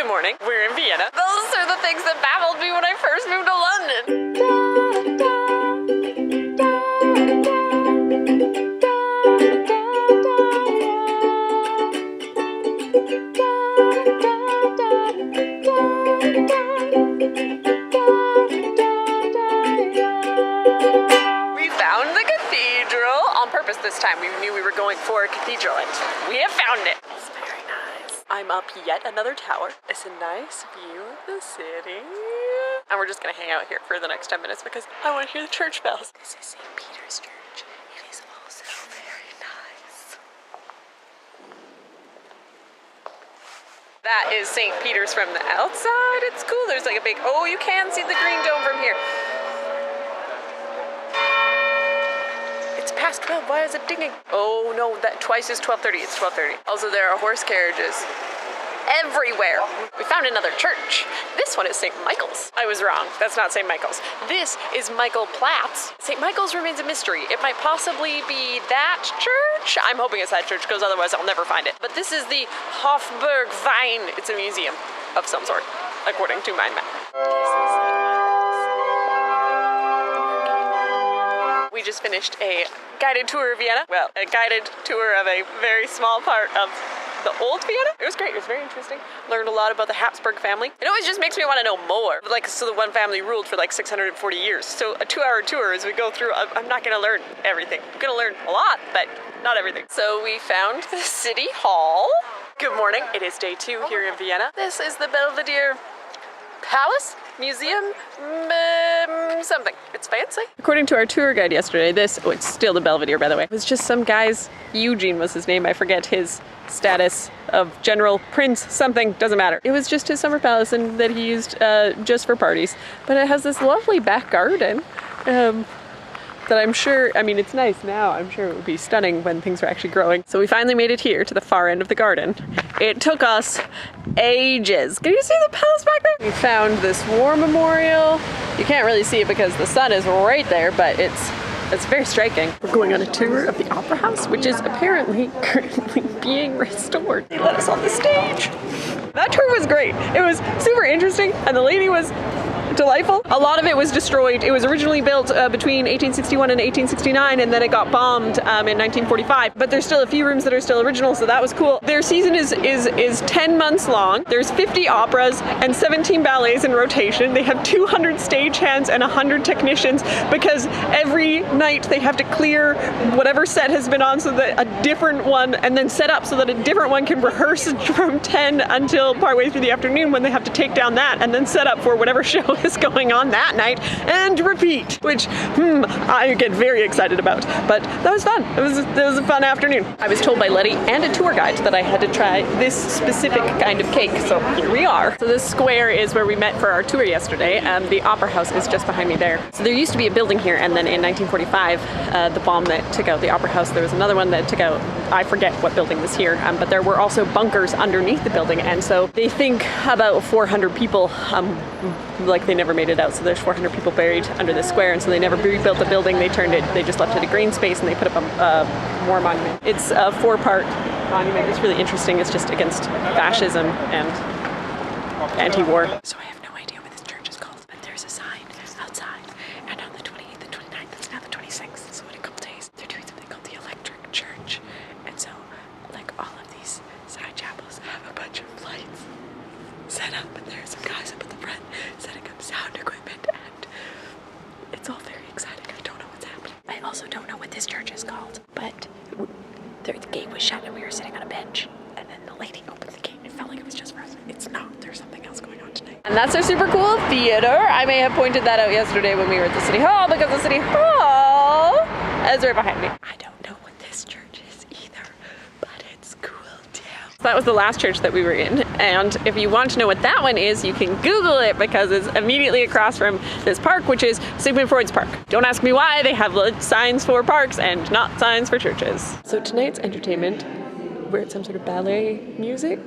Good morning. We're in Vienna. Those are the things that baffled me when I first moved to London. We found the cathedral on purpose this time. We knew we were going for a cathedral and we have found it. It's very nice. I'm up yet another tower. It's a nice view of the city. And we're just gonna hang out here for the next 10 minutes because I want to hear the church bells. This is St. Peter's Church. It is also very nice. That is St. Peter's from the outside. It's cool. There's like a big, oh, you can see the green dome from here. It's past 12. Why is it dinging? Oh no, that twice is 12:30. It's 12:30. Also, there are horse carriages everywhere. We found another church. This one is St. Michael's. I was wrong. That's not St. Michael's. This is Michael Platz. St. Michael's remains a mystery. It might possibly be that church. I'm hoping it's that church because otherwise I'll never find it. But this is the Hofburg Wein. It's a museum of some sort, according to my map. We just finished a guided tour of Vienna. Well, a guided tour of a very small part of the old Vienna. It was great. It was very interesting. Learned a lot about the Habsburg family. It always just makes me want to know more. Like, so the one family ruled for like 640 years. So a 2-hour tour as we go through, I'm not going to learn everything. I'm going to learn a lot, but not everything. So we found the city hall. Good morning. It is day 2 here in Vienna. This is the Belvedere Palace? Museum? Something. It's fancy. According to our tour guide yesterday, it's still the Belvedere, by the way. It was just some guy's, Eugene was his name, I forget his status of general, prince, something, doesn't matter. It was just his summer palace and that he used just for parties. But it has this lovely back garden that I'm sure, I mean, it's nice now. I'm sure it would be stunning when things were actually growing. So we finally made it here to the far end of the garden. It took us ages. Can you see the palace back there? We found this war memorial. You can't really see it because the sun is right there, but it's very striking. We're going on a tour of the Opera House, which is apparently currently being restored. They let us on the stage. That tour was great. It was super interesting, and the lady was delightful. A lot of it was destroyed. It was originally built between 1861 and 1869, and then it got bombed in 1945. But there's still a few rooms that are still original, so that was cool. Their season is 10 months long. There's 50 operas and 17 ballets in rotation. They have 200 stagehands and 100 technicians because every night they have to clear whatever set has been on so that a different one, and then set up so that a different one can rehearse from 10 until partway through the afternoon when they have to take down that and then set up for whatever show is going on that night and repeat, which I get very excited about. But that was fun. It was a fun afternoon. I was told by Letty and a tour guide that I had to try this specific kind of cake, so here we are. So this square is where we met for our tour yesterday. The Opera House is just behind me there. So there used to be a building here, and then in 1945, the bomb that took out the Opera House, there was another one that took out, I forget what building was here, but there were also bunkers underneath the building, and so they think about 400 people, like they never made it out, so there's 400 people buried under this square, and so they never rebuilt the building. They just left it a green space, and they put up a war monument. It's a 4-part monument. It's really interesting. It's just against fascism and anti-war. So I have no idea what this church is called, but there's a sign outside, and on the 28th and 29th, it's now the 26th, so in a couple days, they're doing something called the Electric Church, and so, like, all of these side chapels have a bunch of lights set up, and there's some guys up at the front setting up sound equipment, and it's all very exciting. I don't know what's happening. I also don't know what this church is called, but the gate was shut and we were sitting on a bench, and then the lady opened the gate and it felt like it was just for us. It's not. There's something else going on tonight. And that's our super cool theater. I may have pointed that out yesterday when we were at the City Hall, because the City Hall is right behind me. I don't know what this church is either, but it's cool too. So that was the last church that we were in, and if you want to know what that one is, you can Google it because it's immediately across from this park, which is Sigmund Freud's park. Don't ask me why they have signs for parks and not signs for churches. So tonight's entertainment, we're at some sort of ballet music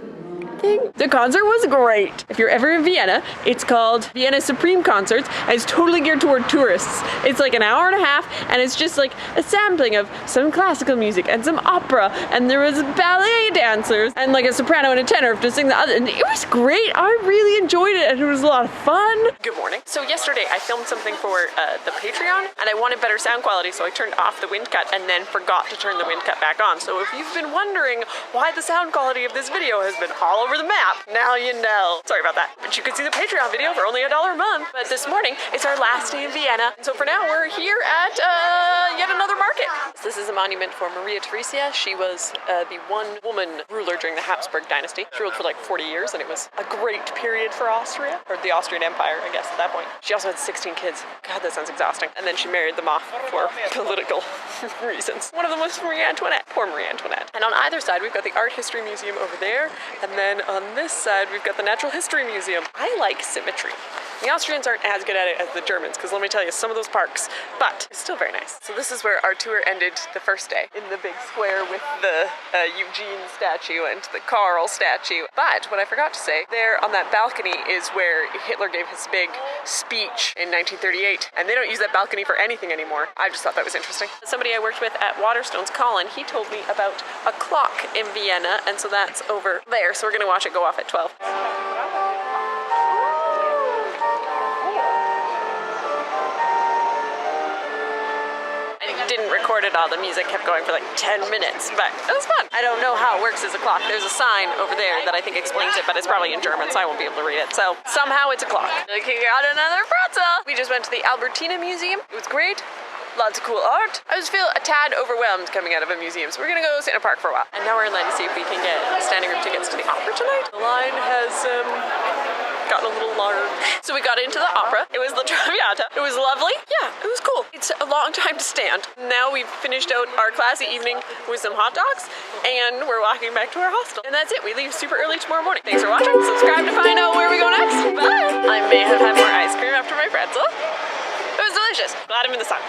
thing. The concert was great. If you're ever in Vienna, it's called Vienna Supreme Concerts, and it's totally geared toward tourists. It's like an hour and a half, and it's just like a sampling of some classical music and some opera, and there was ballet dancers and like a soprano and a tenor to sing the other, and it was great. I really enjoyed it, and it was a lot of fun. Good morning. So yesterday I filmed something for the Patreon, and I wanted better sound quality, so I turned off the wind cut and then forgot to turn the wind cut back on. So if you've been wondering why the sound quality of this video has been all over the map, now you know. Sorry about that. But you can see the Patreon video for only $1 a month. But this morning, it's our last day in Vienna. So for now, we're here at yet another market. So this is a monument for Maria Theresia. She was the one-woman ruler during the Habsburg dynasty. She ruled for like 40 years, and it was a great period for Austria, or the Austrian Empire, I guess, at that point. She also had 16 kids. God, that sounds exhausting. And then she married them off for political reasons. One of them was Marie Antoinette. Poor Marie Antoinette. And on either side, we've got the Art History Museum over there, and then on this side, we've got the Natural History Museum. I like symmetry. The Austrians aren't as good at it as the Germans, because let me tell you, some of those parks, but it's still very nice. So this is where our tour ended the first day, in the big square with the Eugene statue and the Karl statue. But what I forgot to say, there on that balcony is where Hitler gave his big speech in 1938, and they don't use that balcony for anything anymore. I just thought that was interesting. Somebody I worked with at Waterstones, Colin, he told me about a clock in Vienna, and so that's over there, so we're gonna watch it go off at 12. Didn't record it all. The music kept going for like 10 minutes, but it was fun. I don't know how it works as a clock. There's a sign over there that I think explains it, but it's probably in German, so I won't be able to read it. So somehow it's a clock. Okay, got another pretzel. We just went to the Albertina Museum. It was great. Lots of cool art. I just feel a tad overwhelmed coming out of a museum, so we're gonna go sit in a park for a while. And now we're in line to see if we can get standing room tickets to the opera tonight. The line has gotten a little large. So we got into the opera. It was La Traviata. It was lovely. Yeah, it was cool. It's a long time to stand. Now we've finished out our classy evening with some hot dogs, and we're walking back to our hostel. And that's it. We leave super early tomorrow morning. Thanks for watching. Subscribe to find out where we go next. Bye. I may have had more ice cream after my pretzel. It was delicious. Glad I'm in the sun.